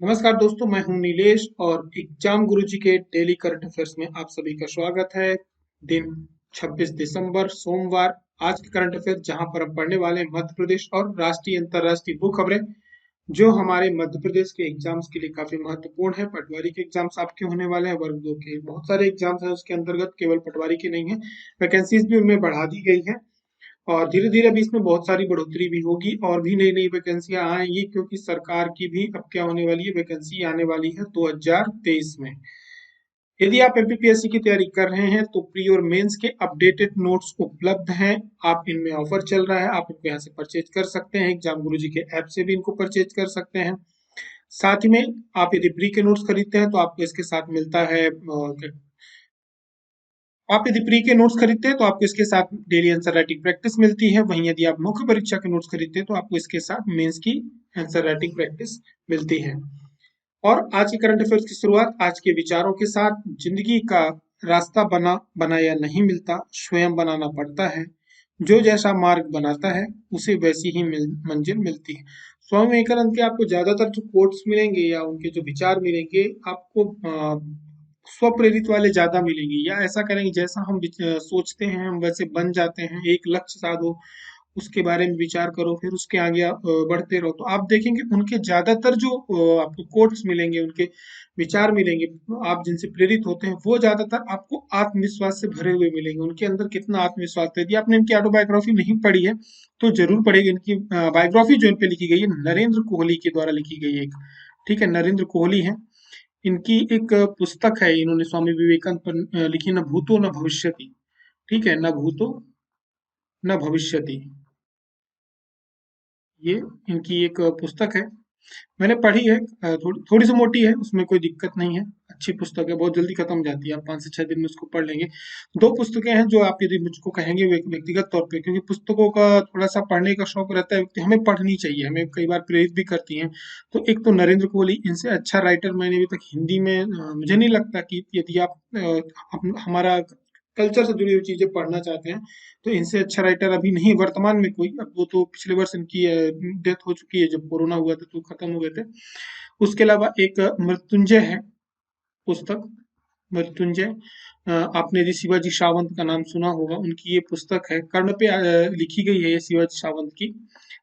नमस्कार दोस्तों, मैं हूं नीलेश और एग्जाम गुरुजी के डेली करंट अफेयर्स में आप सभी का स्वागत है। दिन 26 दिसंबर सोमवार। आज के करंट अफेयर जहां पर हम पढ़ने वाले हैं मध्य प्रदेश और राष्ट्रीय अंतर्राष्ट्रीय वो खबरें जो हमारे मध्य प्रदेश के एग्जाम्स के लिए काफी महत्वपूर्ण है। पटवारी के एग्जाम्स आपके होने वाले हैं, वर्ग 2 के बहुत सारे एग्जाम्स हैं उसके अंतर्गत, केवल पटवारी के नहीं है। वैकेंसीज भी उनमें बढ़ा दी गई है और धीरे धीरे अभी इसमें बहुत सारी बढ़ोतरी भी होगी और भी नई नई वैकेंसियां आएंगी, क्योंकि सरकार की भी अब क्या होने वाली है, वैकेंसी आने वाली है 2023 में। यदि आप एमपीपीएससी की तैयारी कर रहे हैं तो प्री और मेंस के अपडेटेड नोट्स उपलब्ध हैं। आप इनमें ऑफर चल रहा है, आप इनको यहाँ से परचेज कर सकते हैं। एग्जाम गुरुजी के ऐप से भी इनको परचेज कर सकते हैं। साथ ही में आप यदि प्री के नोट्स खरीदते हैं तो आपको इसके साथ मिलता है आप यदि प्री के नोट्स खरीदते हैं तो आपको इसके साथ डेली आंसर राइटिंग प्रैक्टिस मिलती है। वहीं यदि आप मुख्य परीक्षा के नोट्स खरीदते हैं तो आपको इसके साथ मेंस की आंसर राइटिंग प्रैक्टिस मिलती है। और आज के करंट अफेयर्स की शुरुआत आज के विचारों के साथ। जिंदगी का रास्ता बना बनाया नहीं मिलता, स्वयं बनाना पड़ता है। जो जैसा मार्ग बनाता है उसे वैसी ही मंजिल मिलती है। स्वामी विवेकानंद के आपको ज्यादातर जो कोट्स मिलेंगे या उनके जो विचार मिलेंगे, आपको स्वप्रेरित वाले ज्यादा मिलेंगे, या ऐसा करेंगे जैसा हम सोचते हैं हम वैसे बन जाते हैं। एक लक्ष्य साधो, उसके बारे में विचार करो, फिर उसके आगे आप बढ़ते रहो। तो आप देखेंगे उनके ज्यादातर जो आपको कोट्स मिलेंगे, उनके विचार मिलेंगे, आप जिनसे प्रेरित होते हैं वो ज्यादातर आपको आत्मविश्वास से भरे हुए मिलेंगे। उनके अंदर कितना आत्मविश्वास था। यदि आपने इनकी ऑटोबायोग्राफी नहीं पढ़ी है तो जरूर पढ़ेगी। इनकी बायोग्राफी जो इन पे लिखी गई है नरेंद्र कोहली के द्वारा लिखी गई है। ठीक है, नरेंद्र कोहली है। इनकी एक पुस्तक है, इन्होंने स्वामी विवेकानंद पर लिखी, न भूतो न भविष्यति। ठीक है, न भूतो न भविष्यति, ये इनकी एक पुस्तक है। मैंने पढ़ी है। थोड़ी थोड़ी सी मोटी है, उसमें कोई दिक्कत नहीं है। अच्छी पुस्तक है, बहुत जल्दी खत्म हो जाती है, आप 5 से 6 दिन में उसको पढ़ लेंगे। दो पुस्तकें हैं जो आप यदि मुझको कहेंगे व्यक्तिगत तौर पे, क्योंकि पुस्तकों का थोड़ा सा पढ़ने का शौक रहता है, हमें पढ़नी चाहिए, हमें कई बार प्रेरित भी करती हैं। तो एक तो नरेंद्र कोहली, इनसे अच्छा राइटर मैंने अभी तक हिंदी में मुझे नहीं लगता। कि यदि आप हमारा कल्चर से जुड़ी हुई चीजें पढ़ना चाहते हैं तो इनसे अच्छा राइटर अभी नहीं वर्तमान में कोई। अब वो तो पिछले वर्ष इनकी डेथ हो चुकी है, जब कोरोना हुआ था तो खत्म हो गए थे। उसके अलावा एक मृत्युंजय है पुस्तक, मृत्युंजय। आपने यदि शिवाजी सावंत का नाम सुना होगा, उनकी ये पुस्तक है, कर्ण पे लिखी गई है ये शिवाजी सावंत की।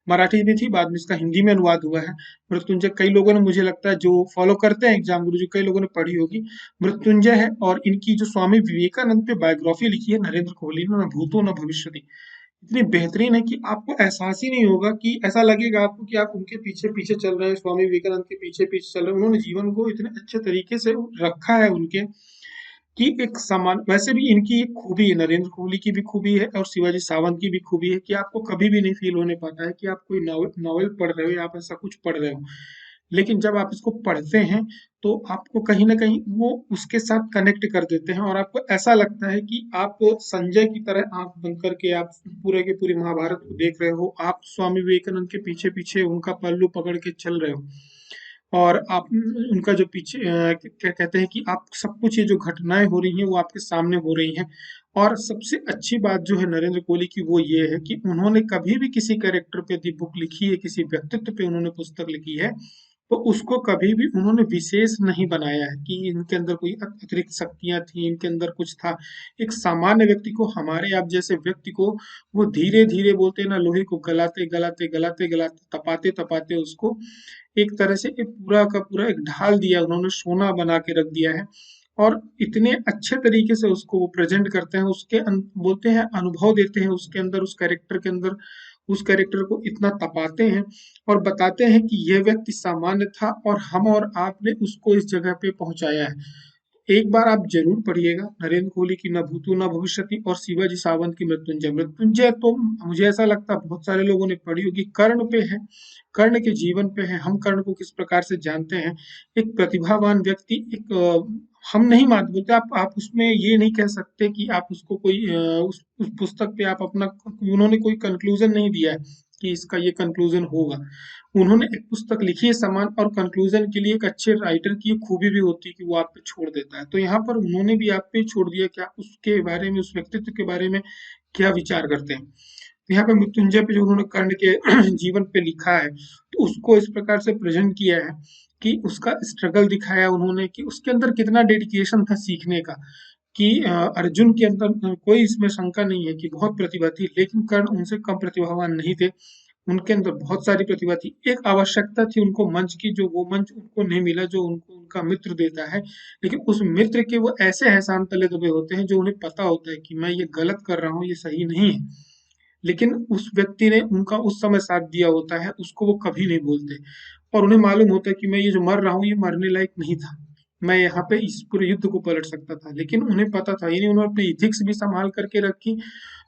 मराठी में थी, बाद में इसका हिंदी में अनुवाद हुआ है। मृत्युंजय कई लोगों ने, मुझे लगता है जो फॉलो करते हैं एग्जाम गुरुजी, कई लोगों ने पढ़ी होगी। मृत्युंजय है। और इनकी जो स्वामी विवेकानंद पे बायोग्राफी लिखी है नरेंद्र कोहली ने, न भूतो न भविष्यति, इतनी बेहतरीन है कि आपको एहसास ही नहीं होगा, कि ऐसा लगेगा आपको कि आप उनके पीछे पीछे चल रहे हैं, स्वामी विवेकानंद के पीछे पीछे चल रहे हैं। उन्होंने जीवन को इतने अच्छे तरीके से रखा है उनके, कि एक समान। वैसे भी इनकी एक खूबी है, नरेंद्र कोहली की भी खूबी है और शिवाजी सावंत की भी खूबी है, कि आपको कभी भी नहीं फील होने पाता है कि आप कोई नॉवल नॉवल पढ़ रहे हो या आप ऐसा कुछ पढ़ रहे हो। लेकिन जब आप इसको पढ़ते हैं तो आपको कहीं ना कहीं वो उसके साथ कनेक्ट कर देते हैं और आपको ऐसा लगता है कि आप संजय की तरह आंख बंद करके आप पूरे के पूरे महाभारत को देख रहे हो, आप स्वामी विवेकानंद के पीछे पीछे उनका पल्लू पकड़ के चल रहे हो। और आप उनका जो पीछे क्या कहते हैं कि आप सब कुछ, ये जो घटनाएं हो रही हैं वो आपके सामने हो रही हैं। और सबसे अच्छी बात जो है नरेंद्र कोहली की, वो ये है कि उन्होंने कभी भी किसी कैरेक्टर पे यदि बुक लिखी है, किसी व्यक्तित्व पे उन्होंने पुस्तक लिखी है, तो उसको कभी भी उन्होंने विशेष नहीं बनाया है कि इनके अंदर कोई अतिरिक्त शक्तियां थी, इनके अंदर कुछ था। एक सामान्य व्यक्ति को, हमारे आप जैसे व्यक्ति को, वो धीरे धीरे बोलते हैं ना, लोहे को गलाते गलाते गलाते गलाते, तपाते तपाते उसको एक तरह से एक पूरा का पूरा एक ढाल दिया उन्होंने, सोना बना के रख दिया है। और इतने अच्छे तरीके से उसको वो प्रेजेंट करते हैं, उसके बोलते हैं अनुभव देते हैं उसके अंदर, उस कैरेक्टर के अंदर, उस कैरेक्टर को इतना तपाते हैं और बताते हैं कि यह व्यक्ति सामान्य था और हम और आपने उसको इस जगह पे पहुंचाया है। एक बार आप जरूर पढ़िएगा नरेंद्र कोहली की न भूतो न भविष्यति और शिवाजी सावंत की मृत्युंजय। मृत्युंजय तो मुझे ऐसा लगता है बहुत सारे लोगों ने पढ़ी होगी। कर्ण पे है, कर्ण के जीवन पे है, हम कर्ण को किस प्रकार से जानते हैं। एक प्रतिभावान व्यक्ति, एक हम नहीं मान बोलते, आप उसमें ये नहीं कह सकते कि आप उसको कोई उस पुस्तक पे आप अपना, उन्होंने कोई कंक्लूजन नहीं दिया है कि इसका ये कंक्लूजन होगा। उन्होंने एक पुस्तक लिखी है समान, और कंक्लूजन के लिए एक अच्छे राइटर की एक खूबी भी होती है कि वो आप पे छोड़ देता है। तो यहाँ पर उन्होंने भी आप पे छोड़ दिया कि आप उसके बारे में, उस व्यक्तित्व के बारे में क्या विचार करते हैं। यहाँ पे मृत्युंजय पे जो उन्होंने कर्ण के जीवन पे लिखा है, तो उसको इस प्रकार से प्रेजेंट किया है कि उसका स्ट्रगल दिखाया उन्होंने कि उसके अंदर कितना डेडिकेशन था सीखने का। कि अर्जुन के अंदर कोई इसमें शंका नहीं है कि बहुत प्रतिभा थी, लेकिन कर्ण उनसे कम प्रतिभावान नहीं थे। उनके अंदर बहुत सारी प्रतिभा थी। एक आवश्यकता थी उनको मंच की, जो वो मंच उनको नहीं मिला जो उनको उनका मित्र देता है। लेकिन उस मित्र के वो ऐसे एहसान तले दबे होते हैं जो उन्हें पता होता है कि मैं ये गलत कर रहा हूँ, ये सही नहीं है। लेकिन उस व्यक्ति ने उनका उस समय साथ दिया होता है, उसको वो कभी नहीं बोलते। और उन्हें मालूम होता है कि मैं ये जो मर रहा हूँ, ये मरने लायक नहीं था। मैं यहाँ पे इस पूरे युद्ध को पलट सकता था, लेकिन उन्हें पता था, यानी उन्होंने अपनी इथिक्स भी संभाल करके रखी।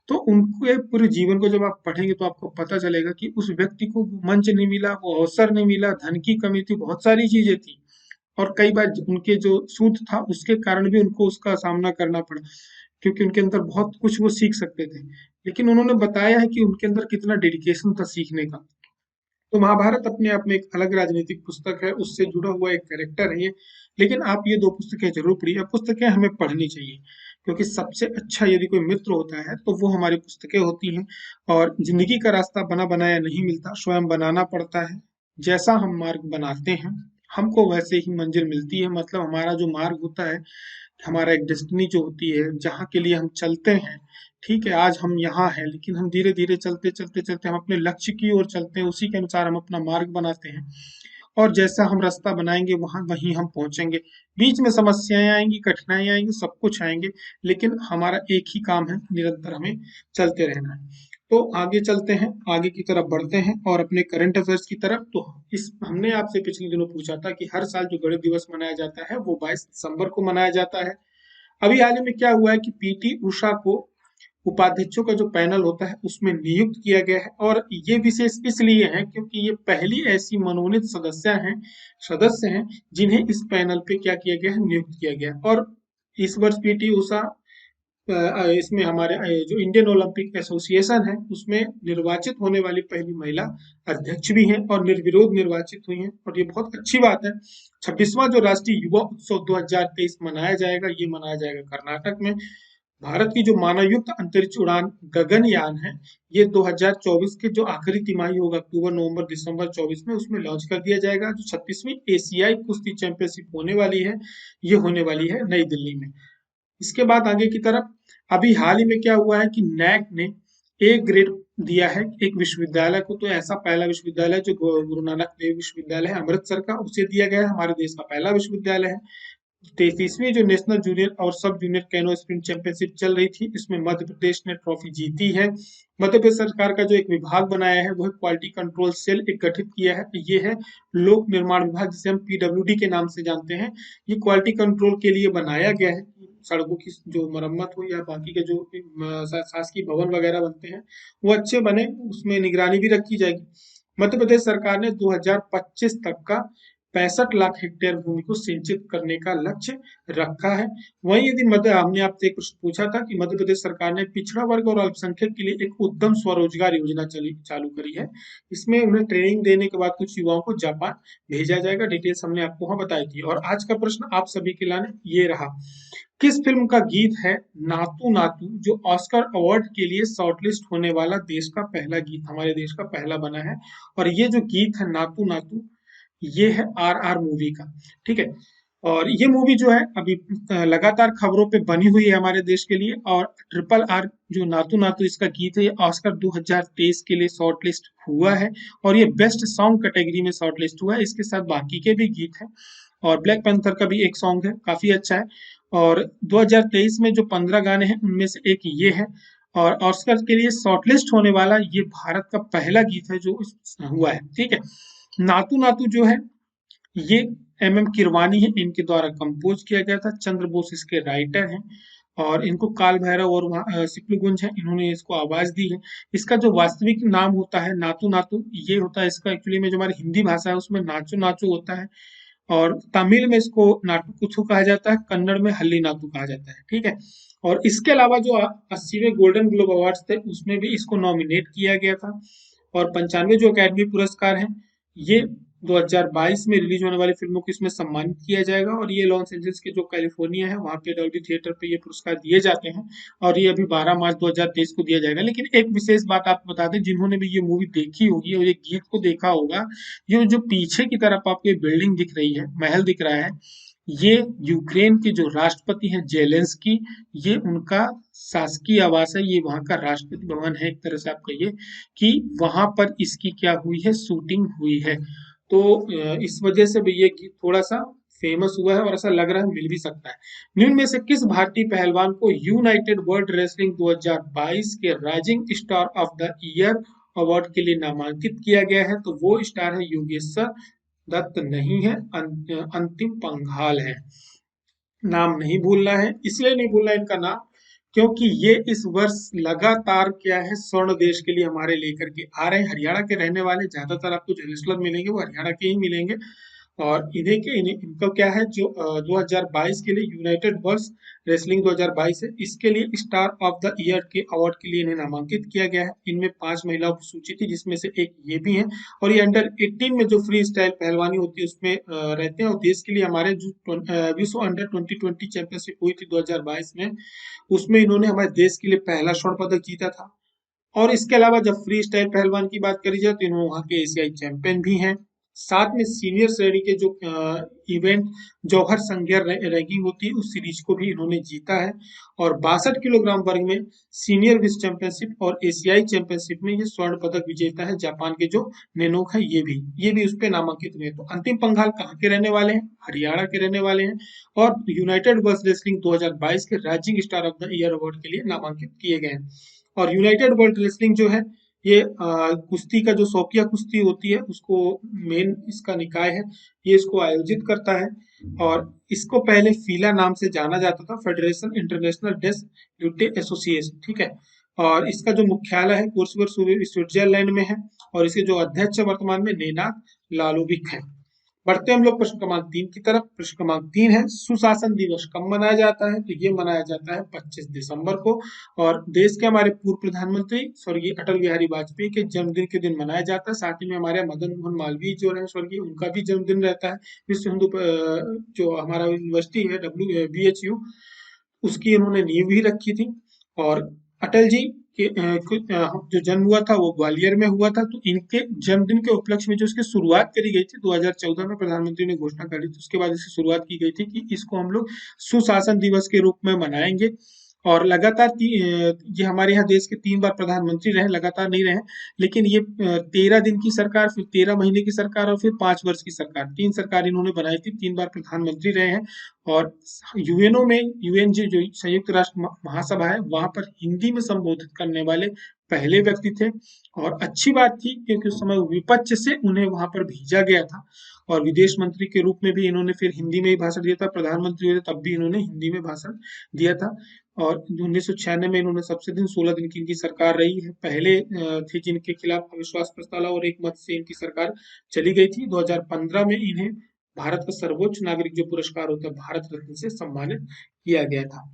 तो उनके पूरे जीवन को जब आप पढ़ेंगे तो आपको पता चलेगा कि उस व्यक्ति को वो मंच नहीं मिला, वो अवसर नहीं मिला, धन की कमी थी, बहुत सारी चीजें थी। और कई बार उनके जो सूद था उसके कारण भी उनको उसका सामना करना पड़ा, क्योंकि उनके अंदर बहुत कुछ वो सीख सकते थे। लेकिन उन्होंने बताया है कि उनके अंदर कितना डेडिकेशन था सीखने का। तो महाभारत अपने आप में एक अलग राजनीतिक पुस्तक है, उससे जुड़ा हुआ एक कैरेक्टर है ये। लेकिन आप ये दो पुस्तकें जरूर पढ़िए, अब पुस्तकें हमें पढ़नी चाहिए, क्योंकि सबसे अच्छा यदि कोई मित्र होता है तो वो हमारी पुस्तकें होती हैं। और जिंदगी का रास्ता बना बनाया नहीं मिलता, स्वयं बनाना पड़ता है। जैसा हम मार्ग बनाते हैं, हमको वैसे ही मंजिल मिलती है। मतलब हमारा जो मार्ग होता है, हमारा एक डेस्टिनी जो होती है, जहाँ के लिए हम चलते हैं। ठीक है, आज हम यहाँ हैं, लेकिन हम धीरे धीरे चलते चलते चलते हम अपने लक्ष्य की ओर चलते हैं, उसी के अनुसार हम अपना मार्ग बनाते हैं। और जैसा हम रास्ता बनाएंगे वहां वहीं हम पहुंचेंगे। बीच में समस्याएं आएंगी, कठिनाई आएंगी, सब कुछ आएंगे, लेकिन हमारा एक ही काम है, निरंतर हमें चलते रहना है। तो आगे चलते हैं, आगे की तरफ बढ़ते हैं और अपने करंट अफेयर्स की तरफ। तो इस हमने आपसे पिछले दिनों पूछा था कि हर साल जो गणित दिवस मनाया जाता है वो 22 दिसंबर को मनाया जाता है। अभी हाल ही में क्या हुआ है कि पीटी उषा को उपाध्यक्षों का जो पैनल होता है उसमें नियुक्त किया गया है। और ये विशेष इसलिए है क्योंकि ये पहली ऐसी मनोनीत सदस्य हैं जिन्हें इस पैनल पे क्या किया गया है, नियुक्त किया गया है। और इस वर्ष पीटी उषा इसमें हमारे जो इंडियन ओलंपिक एसोसिएशन है उसमें निर्वाचित होने वाली पहली महिला अध्यक्ष भी हैं और निर्विरोध निर्वाचित हुई हैं, और ये बहुत अच्छी बात है। 26वां जो राष्ट्रीय युवा उत्सव 2023 मनाया जाएगा, ये मनाया जाएगा कर्नाटक में। भारत की जो मानवयुक्त अंतरिक्ष उड़ान गगनयान है, ये 2024 के जो आखिरी तिमाही होगा, अक्टूबर नवंबर दिसंबर 24 में, उसमें लॉन्च कर दिया जाएगा। जो 36वीं एशियाई कुश्ती चैंपियनशिप होने वाली है, ये होने वाली है नई दिल्ली में। इसके बाद आगे की तरफ, अभी हाल ही में क्या हुआ है कि नैक ने ए ग्रेड दिया है एक विश्वविद्यालय को। तो ऐसा पहला विश्वविद्यालय जो गुरु नानक देव विश्वविद्यालय है अमृतसर का, उसे दिया गया है, हमारे देश का पहला विश्वविद्यालय है। 33वीं जो नेशनल जूनियर और सब जूनियर कैनो स्प्रिंट चैंपियनशिप चल रही थी, इसमें मध्य प्रदेश ने ट्रॉफी जीती है। मध्य प्रदेश सरकार का जो एक विभाग बनाया है, वो है क्वालिटी कंट्रोल सेल एक गठित किया है, ये है लोक निर्माण विभाग, जिसे हम पीडब्ल्यूडी के नाम से जानते हैं। ये क्वालिटी कंट्रोल के लिए बनाया गया है, सड़कों की जो मरम्मत हो या बाकी के जो शासकीय भवन वगैरह बनते हैं वो अच्छे बने, उसमें निगरानी भी रखी जाएगी। मध्य प्रदेश सरकार ने 2025 तक का 65 लाख हेक्टेयर भूमि को सिंचित करने का लक्ष्य रखा है। वहीं यदि हमने आपसे एक प्रश्न पूछा था कि मध्य प्रदेश सरकार ने पिछड़ा वर्ग और अल्पसंख्यक के लिए एक उद्यम स्वरोजगार योजना चालू करी है। इसमें उन्हें ट्रेनिंग देने के बाद कुछ युवाओं को जापान भेजा जाएगा। डिटेल्स हमने आपको वहां बताई थी। और आज का प्रश्न आप सभी के लिए ये रहा, किस फिल्म का गीत है नातू नातू, जो ऑस्कर अवार्ड के लिए शॉर्टलिस्ट होने वाला देश का पहला गीत, हमारे देश का पहला बना है। और ये जो गीत है नातू नातू, ये है आरआर मूवी का। ठीक है, और ये मूवी जो है अभी लगातार खबरों पे बनी हुई है हमारे देश के लिए। और ट्रिपल आर जो नातू नातू इसका गीत है, ये ऑस्कर 2023 के लिए शॉर्टलिस्ट हुआ है, और ये बेस्ट सॉन्ग कैटेगरी में शॉर्टलिस्ट हुआ है। इसके साथ बाकी के भी गीत हैं, और ब्लैक पैंथर का भी एक सॉन्ग है, काफी अच्छा है। और 2023 में जो 15 गाने हैं उनमें से एक ये है। और ऑस्कर के लिए शॉर्टलिस्ट होने वाला ये भारत का पहला गीत है जो हुआ है। ठीक है, नातू नातू जो है ये एम किरवानी है, इनके द्वारा कंपोज किया गया था। चंद्र बोस इसके राइटर हैं, और इनको काल भैरव और सिप्लुगुंज है, इन्होंने इसको आवाज दी है। इसका जो वास्तविक नाम होता है नातू नातू, ये होता है इसका एक्चुअली में, जो हमारी हिंदी भाषा है उसमें नाचो नाचो होता है, और तमिल में इसको नाटू कुथु कहा जाता है, कन्नड़ में हल्ली नातू कहा जाता है। ठीक है, और इसके अलावा जो 80वें गोल्डन ग्लोब अवार्ड्स थे उसमें भी इसको नॉमिनेट किया गया था। और 95 जो अकेडमी पुरस्कार हैं, ये 2022 में रिलीज होने वाली फिल्मों को इसमें सम्मानित किया जाएगा। और ये लॉस एंजल्स के जो कैलिफोर्निया है वहाँ पे डॉल्बी थिएटर पे ये पुरस्कार दिए जाते हैं। और ये अभी 12 मार्च 2023 को दिया जाएगा। लेकिन एक विशेष बात आपको बता दें, जिन्होंने भी ये मूवी देखी होगी और ये गीत को देखा होगा, ये जो पीछे की तरफ आपको ये बिल्डिंग दिख रही है, महल दिख रहा है, ये यूक्रेन के जो राष्ट्रपति हैं जेलेंस्की, ये उनका शासकीय आवास है, ये वहाँ का राष्ट्रपति भवन है, एक तरह से आप कहिए कि वहां पर इसकी क्या हुई है, शूटिंग हुई है। तो इस वजह से भी ये गीत थोड़ा सा फेमस हुआ है और ऐसा लग रहा है मिल भी सकता है। निम्न में से किस भारतीय पहलवान को यूनाइटेड वर्ल्ड रेसलिंग 2022 के rising star of the year award के लिए नामांकित किया गया है? तो वो स्टार है योगेश्वर दत्त नहीं है, अंतिम पंघाल है। नाम नहीं भूलना है, इसलिए नहीं भूलना है इनका नाम, क्योंकि ये इस वर्ष लगातार क्या है, स्वर्ण देश के लिए हमारे लेकर के आ रहे हैं। हरियाणा के रहने वाले ज्यादातर आपको जो रेसलर मिलेंगे वो हरियाणा के ही मिलेंगे। और इनका क्या है, जो 2022 के लिए यूनाइटेड वर्ल्ड रेसलिंग 2022 है, इसके लिए स्टार ऑफ द ईयर के अवार्ड के लिए इन्हें नामांकित किया गया है। इनमें 5 महिलाओं की सूची थी, जिसमें से एक ये भी है। और ये अंडर 18 में जो फ्री स्टाइल पहलवानी होती है उसमें रहते हैं। और देश के लिए हमारे जो विश्व अंडर 2020 चैंपियनशिप हुई थी 2022 में, उसमें इन्होंने हमारे देश के लिए पहला स्वर्ण पदक जीता था। और इसके अलावा जब फ्री स्टाइल पहलवान की बात करी जाए तो इन्होंने वहाँ के एशियाई चैंपियन भी हैं। साथ में सीनियर श्रेणी के जो इवेंट जौहर संज्ञा रैंकिंग होती है उस सीरीज को भी इन्होंने जीता है। और 62 किलोग्राम वर्ग में सीनियर विश्व चैंपियनशिप और एशियाई चैंपियनशिप में ये स्वर्ण पदक विजेता है। जापान के जो नेनोक है ये भी उस पर नामांकित हुए। तो अंतिम पंघाल कहाँ के रहने वाले हैं? हरियाणा के रहने वाले हैं। और यूनाइटेड वर्ल्ड रेसलिंग 2022 के rising star of the year award के लिए नामांकित किए गए हैं। और यूनाइटेड वर्ल्ड रेसलिंग जो है, ये कुश्ती का जो शौकिया कुश्ती होती है उसको मेन इसका निकाय है, ये इसको आयोजित करता है। और इसको पहले फीला नाम से जाना जाता था, फेडरेशन इंटरनेशनल डेस ड्यूटे एसोसिएशन, ठीक है। और इसका जो मुख्यालय है कोर्सवर्थ स्विट्जरलैंड में है। और इसके जो अध्यक्ष है वर्तमान में नेना लालोविक है। बढ़ते हम लोग प्रश्न क्रमांक 3 की तरफ। प्रश्न क्रमांक 3 है, सुशासन दिवस कब मनाया जाता है? तो ये मनाया जाता है 25 दिसंबर को। और देश के हमारे पूर्व प्रधानमंत्री स्वर्गीय अटल बिहारी वाजपेयी के जन्मदिन के दिन मनाया जाता है। साथ ही में हमारे मदन मोहन मालवीय जो रहे स्वर्गीय, उनका भी जन्मदिन रहता है। विश्व हिंदू जो हमारा यूनिवर्सिटी है WBHU, उसकी इन्होंने नींव भी रखी थी। और अटल जी के जो जन्म हुआ था वो ग्वालियर में हुआ था। तो इनके जन्मदिन के उपलक्ष्य में जो इसकी शुरुआत करी गई थी 2014 में, प्रधानमंत्री ने घोषणा करी थी, उसके बाद इसकी शुरुआत की गई थी कि इसको हम लोग सुशासन दिवस के रूप में मनाएंगे। और लगातार ये हमारे यहाँ देश के 3 बार प्रधानमंत्री रहे, लगातार नहीं रहे। लेकिन ये 13 दिन की सरकार, फिर 13 महीने की सरकार और फिर 5 वर्ष की सरकार, 3 सरकार इन्होंने बनाई थी, 3 बार प्रधानमंत्री रहे हैं। और यूएनओ में, यूएनजी जो संयुक्त राष्ट्र महासभा है, वहां पर हिंदी में संबोधित करने वाले पहले व्यक्ति थे। और अच्छी बात थी क्योंकि उस समय विपक्ष से उन्हें वहां पर भेजा गया था। और विदेश मंत्री के रूप में भी इन्होंने फिर हिंदी में ही भाषण दिया था। प्रधानमंत्री हुए तब भी इन्होंने हिंदी में भाषण दिया था। और 1996 में इन्होंने सबसे दिन 16 दिन की इनकी सरकार रही है। पहले थे जिनके खिलाफ अविश्वास प्रस्ताव और एक मत से इनकी सरकार चली गई थी। 2015 में इन्हें भारत का सर्वोच्च नागरिक जो पुरस्कार होता है भारत रत्न से सम्मानित किया गया था।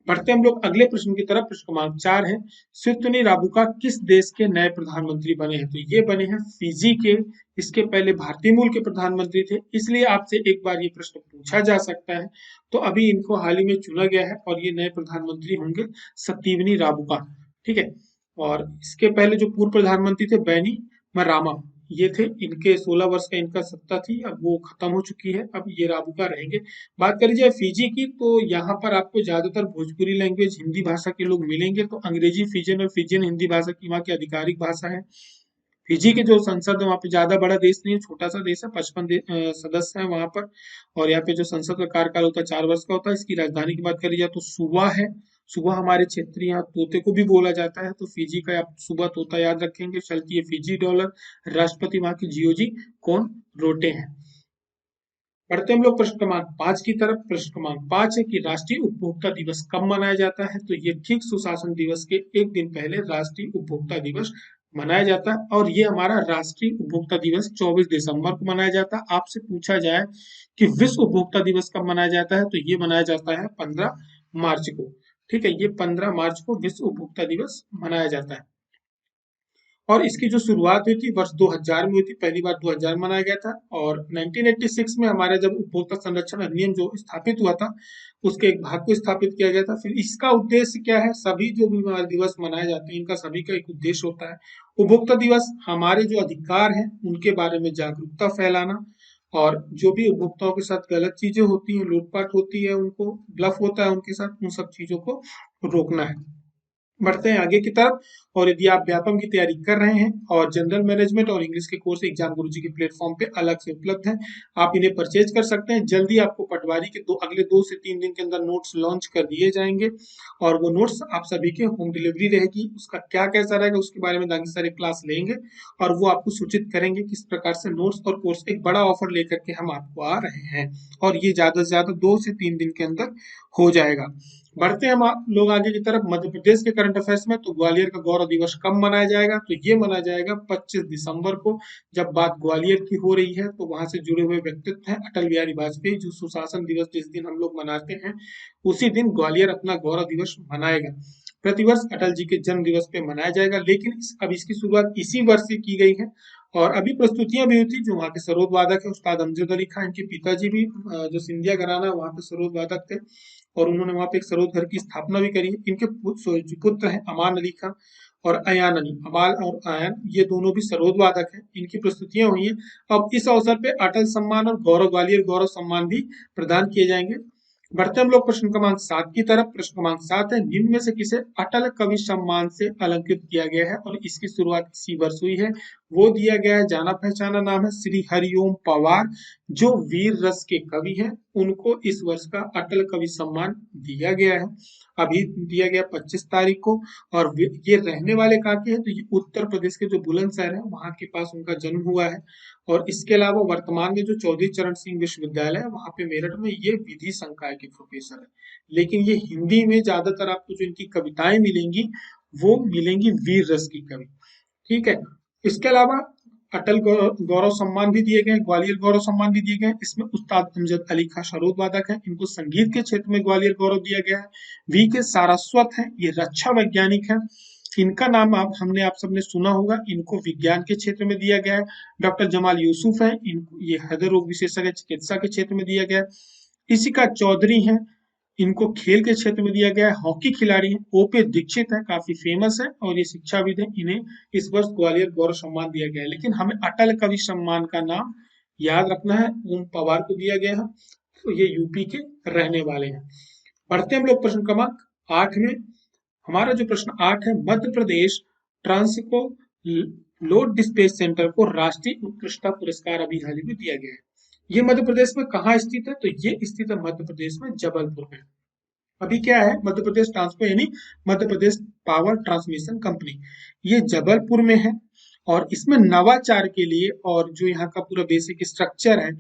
बढ़ते हम लोग अगले प्रश्न की तरफ। प्रश्न क्रमांक 4 है, सिद्धार्थ राबुका किस देश के नए प्रधानमंत्री बने हैं? तो ये बने हैं फिजी के। इसके पहले भारतीय मूल के प्रधानमंत्री थे, इसलिए आपसे एक बार ये प्रश्न पूछा जा सकता है। तो अभी इनको हाल ही में चुना गया है और ये नए प्रधानमंत्री होंगे सतीवनी राबुका, ठीक है। और इसके पहले जो पूर्व प्रधानमंत्री थे बैनी मरामा, ये थे। इनके 16 वर्ष का इनका सत्ता थी, अब वो खत्म हो चुकी है, अब ये राबुका रहेंगे। बात करी जाए फिजी की, तो यहाँ पर आपको ज्यादातर भोजपुरी लैंग्वेज हिंदी भाषा के लोग मिलेंगे। तो अंग्रेजी फिजियन और फिजियन हिंदी भाषा की वहाँ की आधिकारिक भाषा है। फिजी के जो संसद है वहाँ पे ज्यादा बड़ा देश नहीं है, छोटा सा देश है, 55 सदस्य हैं वहाँ पर। और यहाँ पे जो संसद का कार्यकाल होता है 4 वर्ष का होता है। इसकी राजधानी की बात करी जाए तो सुबह है। सुबह हमारे क्षेत्रीय यहाँ तोते को भी बोला जाता है, तो फिजी का आप सुबह तोता याद रखेंगे। चलती है फिजी डॉलर। राष्ट्रपति वहाँ की जियोजी कौन रोटे हैं। बढ़ते हम लोग प्रश्न क्रमांक 5 की तरफ। प्रश्न क्रमांक 5 है कि राष्ट्रीय उपभोक्ता दिवस कब मनाया जाता है? तो ये ठीक सुशासन दिवस के एक दिन पहले राष्ट्रीय उपभोक्ता दिवस मनाया जाता है। और ये हमारा राष्ट्रीय उपभोक्ता दिवस 24 दिसंबर को मनाया जाता है। आपसे पूछा जाए कि विश्व उपभोक्ता दिवस कब मनाया जाता है, तो ये मनाया जाता है 15 मार्च को, ठीक है। ये 15 मार्च को विश्व उपभोक्ता दिवस मनाया जाता है। और इसकी जो शुरुआत हुई थी वर्ष 2000 में हुई थी, पहली बार 2000 मनाया गया था। और 1986 में हमारा जब उपभोक्ता संरक्षण अधिनियम जो स्थापित हुआ था, उसके एक भाग को स्थापित किया गया था। फिर इसका उद्देश्य क्या है, सभी जो भी हमारे दिवस मनाए जाते हैं इनका सभी का एक उद्देश्य होता है। उपभोक्ता दिवस हमारे जो अधिकार हैं उनके बारे में जागरूकता फैलाना, और जो भी उपभोक्ताओं के साथ गलत चीजें होती हैं, लूटपाट होती है, उनको ब्लफ होता है उनके साथ, उन सब चीजों को रोकना है। बढ़ते हैं आगे की तरफ। और यदि आप व्यापम की तैयारी कर रहे हैं और जनरल मैनेजमेंट और इंग्लिश के कोर्स एग्जाम गुरुजी के प्लेटफॉर्म पे अलग से उपलब्ध हैं, आप इन्हें परचेज कर सकते हैं। जल्दी आपको पटवारी के अगले 2 से 3 दिन के अंदर नोट्स लॉन्च कर दिए जाएंगे, और वो नोट्स आप सभी के होम डिलीवरी रहेगी। उसका क्या कैसा रहेगा उसके बारे में दानिश सर एक क्लास लेंगे, और वो आपको सूचित करेंगे किस प्रकार से नोट्स और कोर्स, एक बड़ा ऑफर लेकर के हम आपको आ रहे हैं, और ये ज्यादा से ज्यादा 2 से 3 दिन के अंदर हो जाएगा। बढ़ते हैं हम लोग आगे की तरफ। मध्य प्रदेश के करंट अफेयर्स में, तो ग्वालियर का गौरव दिवस कब मनाया जाएगा, तो ये मनाया जाएगा 25 दिसंबर को। जब बात ग्वालियर की हो रही है तो वहां से जुड़े हुए व्यक्तित्व हैं अटल बिहारी वाजपेयी, जो सुशासन दिवस जिस दिन हम लोग मनाते हैं उसी दिन ग्वालियर अपना गौरव दिवस मनाएगा। प्रतिवर्ष अटल जी के जन्म दिवस पे मनाया जाएगा, लेकिन अब इसकी शुरुआत इसी वर्ष से की गई है। और अभी प्रस्तुतियां भी हुई थी, जो वहाँ के सरोद वादक है उस्ताद अमजद अली खान, इनके पिताजी भी जो सिंधिया घराना है वहाँ पे सरोद वादक थे, और उन्होंने वहां पे एक सरोद घर की स्थापना भी करी है। इनके पुत्र हैं अमान अली खान और अयान अली। अमाल और अयान ये दोनों भी सरोद वादक हैं, इनकी प्रस्तुतियां हुई हैं। अब इस अवसर पे अटल सम्मान और गौरव ग्वालियर गौरव सम्मान भी प्रदान किए जाएंगे। बढ़ते हम लोग प्रश्न क्रमांक 7 की तरफ। प्रश्न क्रमांक 7 है, निम्न में से किसे अटल कवि सम्मान से अलंकृत किया गया है, और इसकी शुरुआत इसी वर्ष हुई है। वो दिया गया है, जाना पहचाना नाम है श्री हरिओम पवार, जो वीर रस के कवि हैं। उनको इस वर्ष का अटल कवि सम्मान दिया गया है, अभी दिया गया 25 तारीख को। और ये रहने वाले कहाँ के हैं, तो ये उत्तर प्रदेश के जो बुलंदशहर है वहां के पास उनका जन्म हुआ है। और इसके अलावा वर्तमान में जो चौधरी चरण सिंह विश्वविद्यालय है वहां पे मेरठ में ये विधि संकाय के प्रोफेसर है। लेकिन ये हिंदी में ज्यादातर आपको जो इनकी कविताएं मिलेंगी वो मिलेंगी वीर रस की कवि। ठीक है। इसके अलावा अटल गौरव सम्मान भी दिए गए, ग्वालियर गौरव सम्मान भी दिए गए। इसमें उस्ताद अमजद अली खां सरोद वादक हैं, इनको संगीत के क्षेत्र में ग्वालियर गौरव दिया गया है। वी के सारस्वत हैं, ये रक्षा वैज्ञानिक हैं, इनका नाम हमने आप सबने सुना होगा, इनको विज्ञान के क्षेत्र में दिया गया है। डॉक्टर जमाल यूसुफ है, इनको ये हृदय रोग विशेषज्ञ चिकित्सा के क्षेत्र में दिया गया है। इशिका चौधरी हैं, इनको खेल के क्षेत्र में दिया गया है, हॉकी खिलाड़ी हैं। ओपी दीक्षित है, काफी फेमस है और ये शिक्षाविद है, इन्हें इस वर्ष ग्वालियर गौरव सम्मान दिया गया है। लेकिन हमें अटल कवि सम्मान का नाम याद रखना है, ओम पवार को दिया गया है, तो ये यूपी के रहने वाले हैं। बढ़ते हम लोग प्रश्न क्रमांक 8 में। हमारा जो प्रश्न 8 है, Madhya Pradesh Transco load dispatch centre को राष्ट्रीय उत्कृष्टता पुरस्कार अभी हाल ही में दिया गया है। ये मध्य प्रदेश में कहाँ स्थित है, तो ये स्थित है मध्य प्रदेश में जबलपुर में। अभी क्या है, मध्य प्रदेश ट्रांसको यानी Madhya Pradesh power transmission company, ये जबलपुर में है। और इसमें नवाचार के लिए, और जो यहाँ का पूरा बेसिक स्ट्रक्चर है,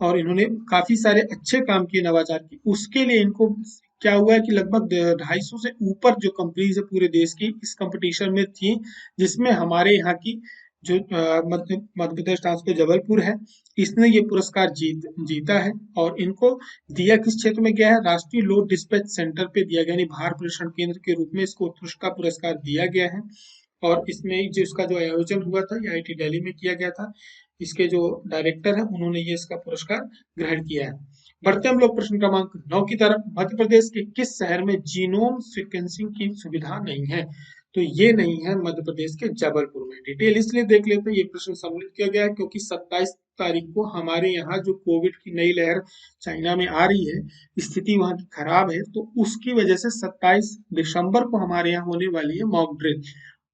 और इन्होंने काफी सारे अच्छे काम किए नवाचार की, उसके लिए इनको क्या हुआ है कि लगभग 250 से ऊपर जो कंपनीज है पूरे देश की इस कंपटीशन में थी, जिसमें हमारे यहाँ की जो मध्य प्रदेश ट्रांसको जबलपुर है, इसने ये पुरस्कार जीता है। और इनको दिया किस क्षेत्र में गया है, राष्ट्रीय लोड डिस्पैच सेंटर पे दिया गया, यानी भार प्रेषण केंद्र के रूप में इसको उत्कृष्टता पुरस्कार दिया गया है। और इसमें जो इसका जो आयोजन हुआ था ये आईआईटी दिल्ली में किया गया था। इसके जो डायरेक्टर है उन्होंने ये इसका पुरस्कार ग्रहण किया है। बढ़ते हम लोग प्रश्न क्रमांक 9 की तरफ। मध्य प्रदेश के किस शहर में जीनोम सीक्वेंसिंग की सुविधा नहीं है, तो ये नहीं है मध्य प्रदेश के जबलपुर में। डिटेल इसलिए देख लेते हैं, ये प्रश्न सम्मिलित किया गया है क्योंकि 27 तारीख को हमारे यहाँ जो कोविड की नई लहर चाइना में आ रही है, स्थिति वहाँ की खराब है, तो उसकी वजह से 27 दिसंबर को हमारे यहाँ होने वाली है मॉक ड्रिल।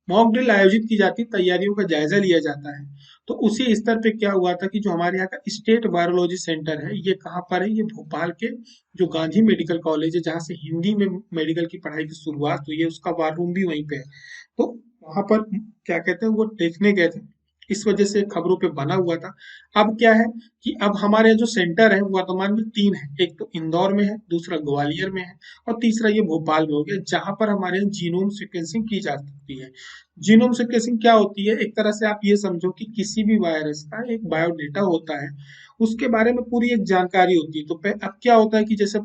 मॉक ड्रिल आयोजित की जाती है, तैयारियों का जायजा लिया जाता है। तो उसी स्तर पे क्या हुआ था कि जो हमारे यहाँ का स्टेट वायरोलॉजी सेंटर है, ये कहाँ पर है, ये भोपाल के जो गांधी मेडिकल कॉलेज है, जहाँ से हिंदी में मेडिकल की पढ़ाई की शुरुआत हुई है, उसका वार रूम भी वहीं पे है। तो वहां पर क्या कहते हैं, वो देखने गए थे, इस वजह से खबरों पे बना हुआ था। अब क्या है कि अब हमारे जो सेंटर है वर्तमान में 3 है, एक तो इंदौर में है, दूसरा ग्वालियर में है, और तीसरा ये भोपाल में हो गया, जहां पर हमारे यहाँ जीनोम सीक्वेंसिंग की जा सकती है। जीनोम सीक्वेंसिंग क्या होती है, एक तरह से आप ये समझो कि किसी भी वायरस का एक बायोडेटा होता है, उसके बारे में पूरी एक जानकारी होती है। तो अब क्या होता है कि जैसे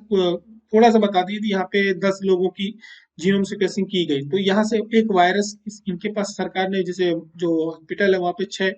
थोड़ा सा बता दिए, यहाँ पे 10 लोगों की जीनोम सीक्वेंसिंग की गई, तो यहाँ से एक वायरस इनके पास सरकार ने, जैसे जो हॉस्पिटल है वहाँ पे 6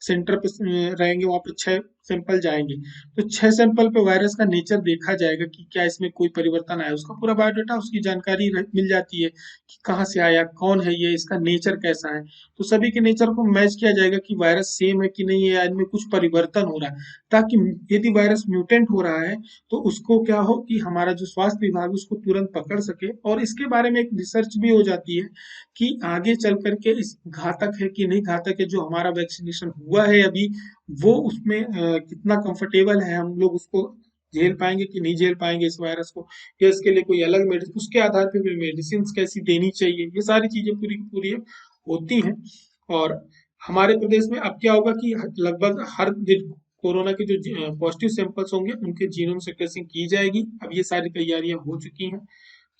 सेंटर पे रहेंगे, वहाँ पे 6 सैंपल जाएंगे, तो 6 सैंपल पे वायरस का नेचर देखा जाएगा कि क्या इसमें कोई परिवर्तन आया, उसका पूरा बायोडाटा, उसकी जानकारी मिल जाती है कि कहाँ से आया, कौन है ये, इसका नेचर कैसा है, तो सभी के नेचर को मैच किया जाएगा कि वायरस सेम है कि नहीं है, इनमें कुछ परिवर्तन हो रहा है, ताकि यदि वायरस म्यूटेंट हो रहा है तो उसको क्या हो कि हमारा जो स्वास्थ्य विभाग है उसको तुरंत पकड़ सके, और इसके बारे में एक रिसर्च भी हो जाती है कि आगे चल करके इस घातक है कि नहीं घातक है, जो हमारा वैक्सीनेशन हुआ है अभी, वो उसमें कितना कंफर्टेबल है, हम लोग उसको झेल पाएंगे कि नहीं झेल पाएंगे इस वायरस को, या इसके लिए कोई अलग मेडिसिन, उसके आधार पर मेडिसिन कैसी देनी चाहिए, ये सारी चीजें पूरी की पूरी होती हैं। और हमारे प्रदेश में अब क्या होगा कि लगभग हर दिन कोरोना के जो पॉजिटिव सैंपल्स होंगे उनके जीनोम सीक्वेंसिंग की जाएगी, अब ये सारी तैयारियां हो चुकी हैं।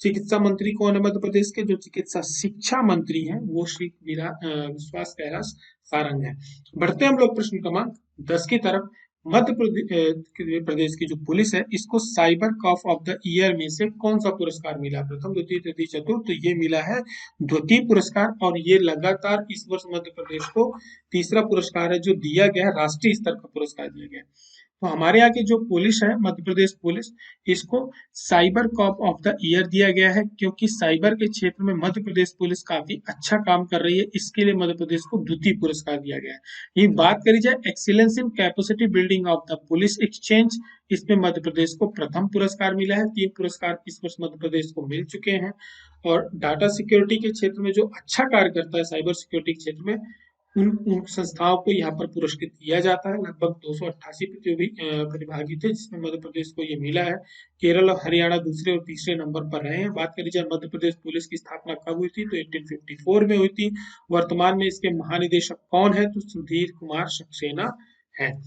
चिकित्सा मंत्री कौन है मध्य प्रदेश के? जो चिकित्सा शिक्षा मंत्री हैं वो श्री विश्वास कैलाश सारंग है। बढ़ते हैं हम लोग प्रश्न क्रमांक 10 की तरफ। मध्य प्रदेश की जो पुलिस है इसको cyber cop of the year में से कौन सा पुरस्कार मिला? प्रथम, द्वितीय, तृतीय, चतुर्थ, तो ये मिला है द्वितीय पुरस्कार, और ये लगातार इस वर्ष मध्य प्रदेश को तीसरा पुरस्कार है जो दिया गया है, राष्ट्रीय स्तर का पुरस्कार दिया गया है। तो हमारे यहाँ की जो पुलिस है, मध्य प्रदेश पुलिस, इसको cyber cop of the year दिया गया है, क्योंकि साइबर के क्षेत्र में मध्य प्रदेश पुलिस काफी अच्छा काम कर रही है, इसके लिए मध्य प्रदेश को द्वितीय पुरस्कार दिया गया है। ये बात करी जाए excellence in capacity building of the police exchange, इसमें मध्य प्रदेश को प्रथम पुरस्कार मिला है, 3 पुरस्कार इस वर्ष मध्य प्रदेश को मिल चुके हैं। और डाटा सिक्योरिटी के क्षेत्र में जो अच्छा कार्य करता है साइबर सिक्योरिटी के क्षेत्र में, उन संस्थाओं को यहाँ पर पुरस्कृत किया जाता है। लगभग 288 प्रतिभागी थे जिसमें मध्य प्रदेश को ये मिला है। केरल और हरियाणा दूसरे और तीसरे नंबर पर रहे हैं। बात करी जाए मध्य प्रदेश पुलिस की स्थापना कब हुई थी, तो 1854 में हुई थी। वर्तमान में इसके महानिदेशक कौन है, तो सुधीर कुमार सक्सेना है।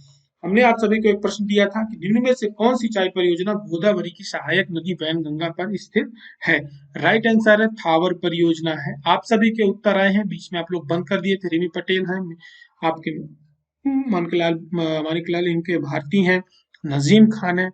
हमने आप सभी को एक प्रश्न दिया था कि निम्न में से कौन सिंचाई परियोजना गोदावरी की सहायक नदी वैनगंगा पर स्थित है? राइट आंसर है थावर परियोजना है। आप सभी के उत्तर आए हैं, बीच में आप लोग बंद कर दिए थे। रिमी पटेल हैं आपके, मानिकलाल इनके भारती हैं, नजीम खान है,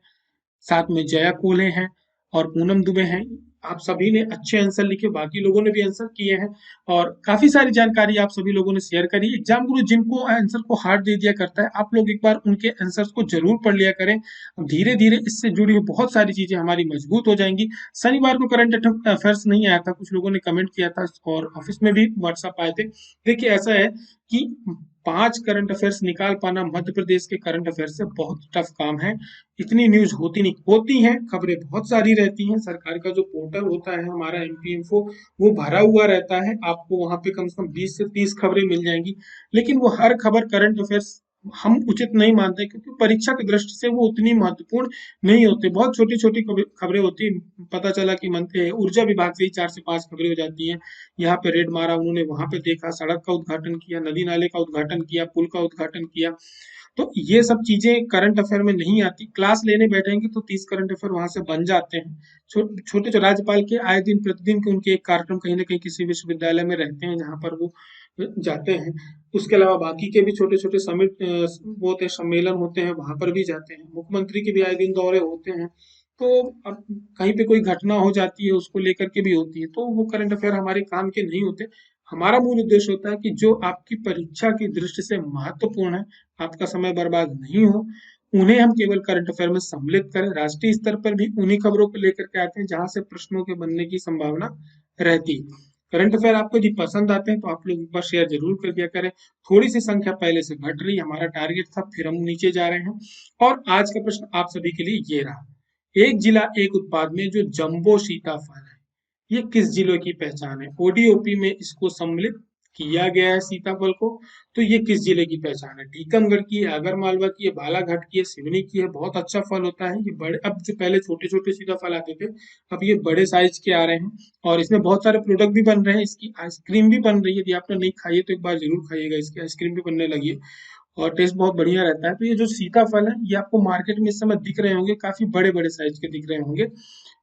साथ में जया कोले हैं और पूनम दुबे हैं। आप सभी ने अच्छे आंसर लिखे, बाकी लोगों ने भी आंसर किए हैं और काफी सारी जानकारी आप सभी लोगों ने शेयर करी। एग्जाम गुरु जिनको आंसर को हार्ड दे दिया करता है, आप लोग एक बार उनके आंसर्स को जरूर पढ़ लिया करें। धीरे धीरे इससे जुड़ी हुई बहुत सारी चीजें हमारी मजबूत हो जाएंगी। शनिवार को करंट अफेयर्स नहीं आया था, कुछ लोगों ने कमेंट किया था और ऑफिस में भी व्हाट्सएप आए थे। देखिए ऐसा है कि 5 करंट अफेयर्स निकाल पाना मध्य प्रदेश के करंट अफेयर से बहुत टफ काम है। इतनी न्यूज होती नहीं, होती हैं खबरें बहुत सारी रहती हैं। सरकार का जो पोर्टल होता है हमारा एमपी इन्फो, वो भरा हुआ रहता है, आपको वहां पे कम से कम 20 से 30 खबरें मिल जाएंगी, लेकिन वो हर खबर करंट अफेयर्स हम उचित नहीं मानते, क्योंकि परीक्षा की दृष्टि से वो उतनी महत्वपूर्ण नहीं होते। बहुत छोटी छोटी खबरें होती हैं। पता चला कि ऊर्जा विभाग से ही 4 से 5 खबरें हो जाती हैं। यहाँ पे रेड मारा उन्होंने, वहां पे देखा, सड़क का उद्घाटन किया, नदी नाले का उद्घाटन किया, पुल का उद्घाटन किया, तो ये सब चीजें करंट अफेयर में नहीं आती। क्लास लेने बैठेंगे तो 30 करंट अफेयर वहां से बन जाते हैं। छोटे जो राज्यपाल के आए दिन प्रतिदिन के उनके एक कार्यक्रम कहीं ना कहीं किसी विश्वविद्यालय में रहते हैं जहां पर वो जाते हैं। उसके अलावा बाकी के भी छोटे छोटे समिट वो होते हैं, सम्मेलन होते हैं, वहां पर भी जाते हैं। मुख्यमंत्री के भी आए दिन दौरे होते हैं। तो अब कहीं पे कोई घटना हो जाती है उसको लेकर के भी होती है, तो वो करंट अफेयर हमारे काम के नहीं होते। हमारा मूल उद्देश्य होता है कि जो आपकी परीक्षा की दृष्टि से महत्वपूर्ण है, आपका समय बर्बाद नहीं हो, उन्हें हम केवल करंट अफेयर में सम्मिलित करें। राष्ट्रीय स्तर पर भी उन्हीं खबरों को लेकर के आते हैं जहां से प्रश्नों के बनने की संभावना रहती है। करंट अफेयर आपको यदि पसंद आते हैं तो आप लोग एक बार शेयर जरूर कर दिया करें। थोड़ी सी संख्या पहले से घट रही, हमारा टारगेट था, फिर हम नीचे जा रहे हैं। और आज का प्रश्न आप सभी के लिए ये रहा, एक जिला एक उत्पाद में जो जंबो सीताफल है, ये किस जिले की पहचान है? ओडीओपी में इसको सम्मिलित किया गया है सीताफल को, तो ये किस जिले की पहचान है? टीकमगढ़ की है, आगरमालवा की है, बालाघाट की है, सिवनी की है। बहुत अच्छा फल होता है ये। बड़े, अब जो पहले छोटे छोटे सीताफल आते थे, अब ये बड़े साइज के आ रहे हैं और इसमें बहुत सारे प्रोडक्ट भी बन रहे हैं। इसकी आइसक्रीम भी बन रही है, यदि आपने नहीं खाई है तो एक बार जरूर खाइएगा। इसकी आइसक्रीम भी बनने लगी है और टेस्ट बहुत बढ़िया रहता है। तो ये जो सीताफल है ये आपको मार्केट में इस समय दिख रहे होंगे, काफी बड़े बड़े साइज के दिख रहे होंगे।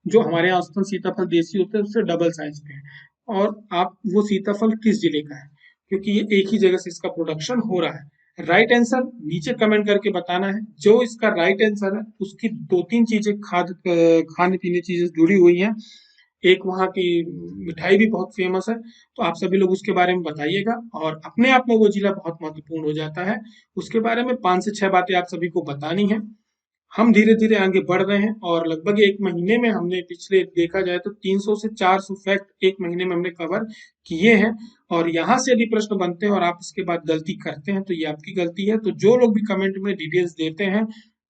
जो हमारे यहाँ औसतन सीताफल देसी होते हैं उससे डबल साइज के हैं। और आप वो सीताफल किस जिले का है, क्योंकि ये एक ही जगह से इसका प्रोडक्शन हो रहा है। राइट आंसर नीचे कमेंट करके बताना है। जो इसका राइट आंसर है उसकी दो तीन चीजें खाने पीने चीजें जुड़ी हुई हैं। एक वहाँ की मिठाई भी बहुत फेमस है, तो आप सभी लोग उसके बारे में बताइएगा, और अपने आप में वो जिला बहुत महत्वपूर्ण हो जाता है। उसके बारे में 5 से 6 बातें आप सभी को बतानी है। हम धीरे धीरे आगे बढ़ रहे हैं, और लगभग एक महीने में हमने पिछले देखा जाए तो 300 से 400 फैक्ट एक महीने में हमने कवर किए हैं। और यहाँ से यदि प्रश्न बनते हैं और आप इसके बाद गलती करते हैं तो ये आपकी गलती है। तो जो लोग भी कमेंट में डिटेल्स देते हैं,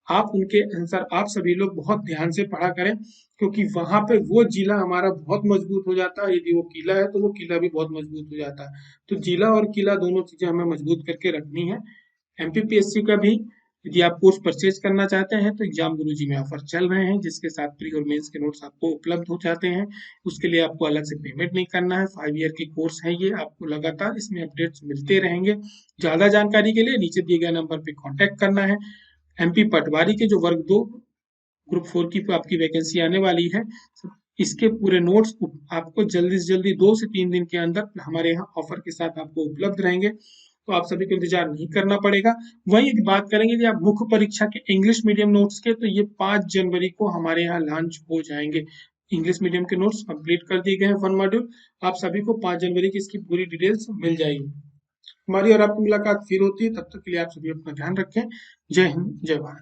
आप उनके आंसर आप सभी लोग बहुत ध्यान से पढ़ा करें, क्योंकि वहां पे वो जिला हमारा बहुत मजबूत हो जाता है। यदि वो किला है तो वो किला भी बहुत मजबूत हो जाता है। तो जिला और किला दोनों चीजें हमें मजबूत करके रखनी है। एमपीपीएससी का भी यदि आप कोर्स परचेज करना चाहते हैं तो एग्जाम गुरुजी में ऑफर चल रहे हैं, जिसके साथ प्री और मेंस के नोट्स आपको उपलब्ध हो जाते हैं। उसके लिए आपको अलग से पेमेंट नहीं करना है। 5 ईयर की कोर्स है ये, आपको लगातार इसमें अपडेट्स मिलते रहेंगे। ज्यादा जानकारी के लिए नीचे दिए गए नंबर पे कांटेक्ट करना है। एमपी पटवारी के जो वर्ग 2 ग्रुप 4 की आपकी वैकेंसी आने वाली है, इसके पूरे नोट्स आपको जल्दी से जल्दी 2 से 3 दिन के अंदर हमारे यहाँ ऑफर के साथ आपको उपलब्ध रहेंगे। तो आप सभी को इंतजार नहीं करना पड़ेगा। वहीं यदि बात करेंगे यदि आप मुख्य परीक्षा के इंग्लिश मीडियम नोट्स के, तो ये 5 जनवरी को हमारे यहाँ लॉन्च हो जाएंगे। इंग्लिश मीडियम के नोट्स कंप्लीट कर दिए गए हैं 1 मॉड्यूल। आप सभी को 5 जनवरी की इसकी पूरी डिटेल्स मिल जाएगी। हमारी और आपकी मुलाकात फिर होती है, तब तक के लिए आप सभी अपना ध्यान रखें। जय हिंद, जय भारत।